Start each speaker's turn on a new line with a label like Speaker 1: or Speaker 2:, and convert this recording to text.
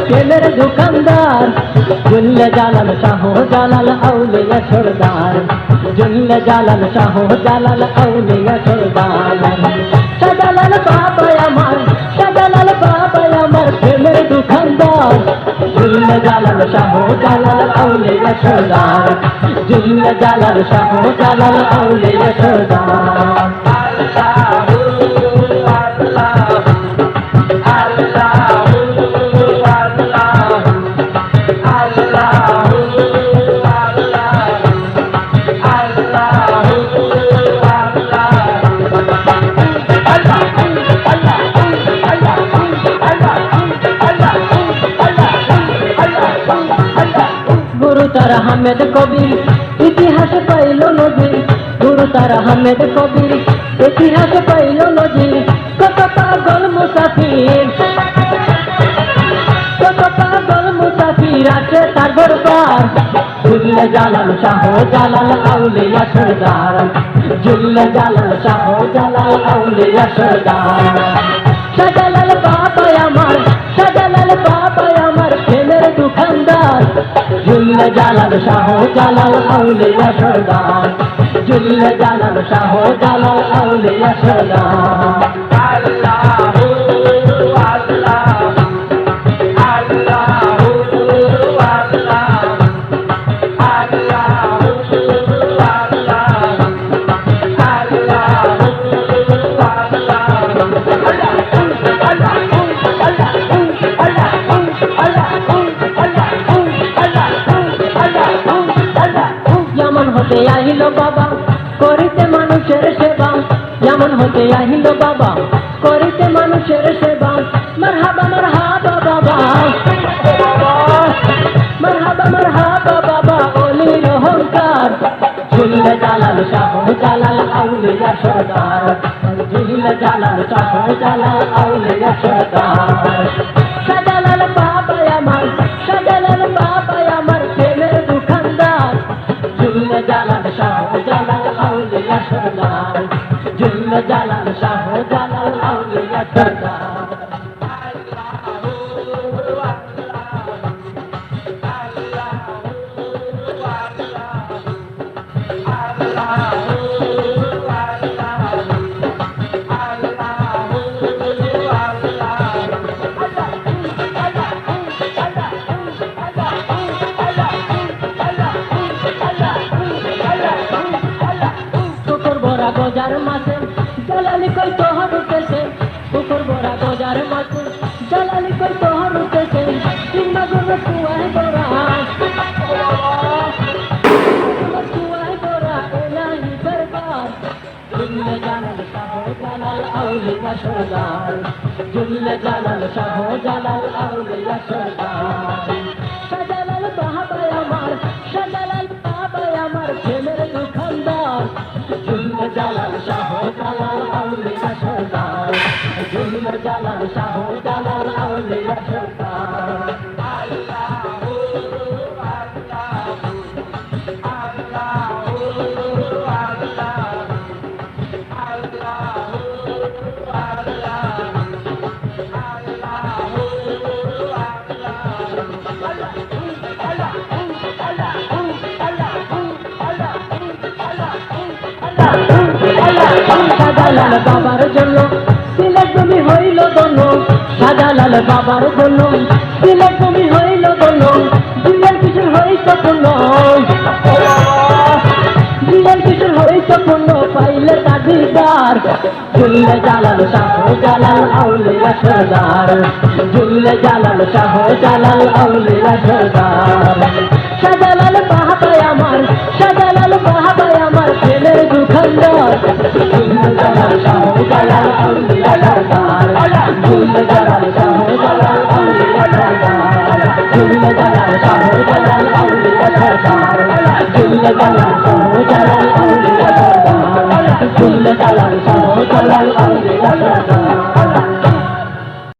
Speaker 1: প্রেমের দোকানদার জুল্লে জালাল শাহ জালাল আউলিয়া সরদার জুল্লে জালাল শাহ জালাল আউলিয়া সরদার শাহজালাল বাবা আমার শাহজালাল বাবা আমার প্রেমের দোকানদার জুল্লে জালাল শাহ জালাল আউলিয়া সরদার জুল্লে জালাল শাহ জালাল আউলিয়া সরদার গুরুতার আহমেদ কবির ইতিহাস পাইল নজির গুরুতার আহমেদ কবির ইতিহাস পাইল নজির কত পাগল মুসাফির আছে তার দরবার জুল্লে জালাল শাহ জালাল আউলিয়া সরদার জুল্লে জালাল শাহ জালাল আউলিয়া সরদার শাহজালাল বাবা আমার শাহজালাল বাবা আমার প্রেমের দোকানদার জুল্লে জালাল শাহ জালাল আউলিয়া সরদার জুল্লে জালাল শাহ জালাল আউলিয়া সরদার আহিল বাবা করিতে মানুষের সেবা যেমন হতে আহিল বাবা করিতে মানুষের সেবা মারহাবা মারহাবা বাবা মারহাবা মারহাবা বাবা ওলির অহংকার জুল্লে জালাল শাহ জালাল আউলিয়া সরদার জুল্লে জালাল শাহ জালাল আউলিয়া সরদার শাহজালাল বাবা আমার শাহজালাল বাবা আমার প্রেমের দোকানদার জুল্লে জালাল শাহ জালাল আউলিয়া সরদার জুল্লে জালাল শাহ জালাল আউলিয়া সরদার গজার মাসে জালালি কই তোহর উঠেছে পুকুর বড়া গজার মাসে জালালি কই তোহর উঠেছে তিনবা গুণ কুয়ায় গোরা কুয়ায় গোরা এলাহি দরবার জুল্লে জালাল শাহ জালাল আউলিয়া সরদার জুল্লে জালাল শাহ জালাল আউলিয়া সরদার শাহজালাল বাবা আমার শাহজালাল বাবা আমার প্রেমের দোকানদার জুল্লে জালাল শাহ জালাল আউলিয়া সরদার জুল্লে জালাল শাহ জালাল আউলিয়া সরদার শাহজালাল বাবার জন্য সিলেট তুমি হইল দন্য শাহজালাল বাবার জন্য সিলেট তুমি হইল দন্য দুইয়ের কিশোর হইত পূর্ণ দুইয়ের কিশোর হইত পূর্ণ পাইলে তার দিদার জুল্লে জালাল শাহ জালাল আউলিয়া সরদার জুল্লে জালাল শাহ জালাল আউলিয়া সরদার শাহজালাল বাবা আমার শাহজালাল বাবা আমার প্রেমের দোকানদার জুল্লে জালাল শাহ জালাল আউলিয়া সরদার জুল্লে জালাল শাহ জালাল আউলিয়া সরদার জুল্লে জালাল শাহ জালাল আউলিয়া সরদার জুল্লে জালাল শাহ জালাল আউলিয়া সরদার জুল্লে জালাল শাহ জালাল আউলিয়া সরদার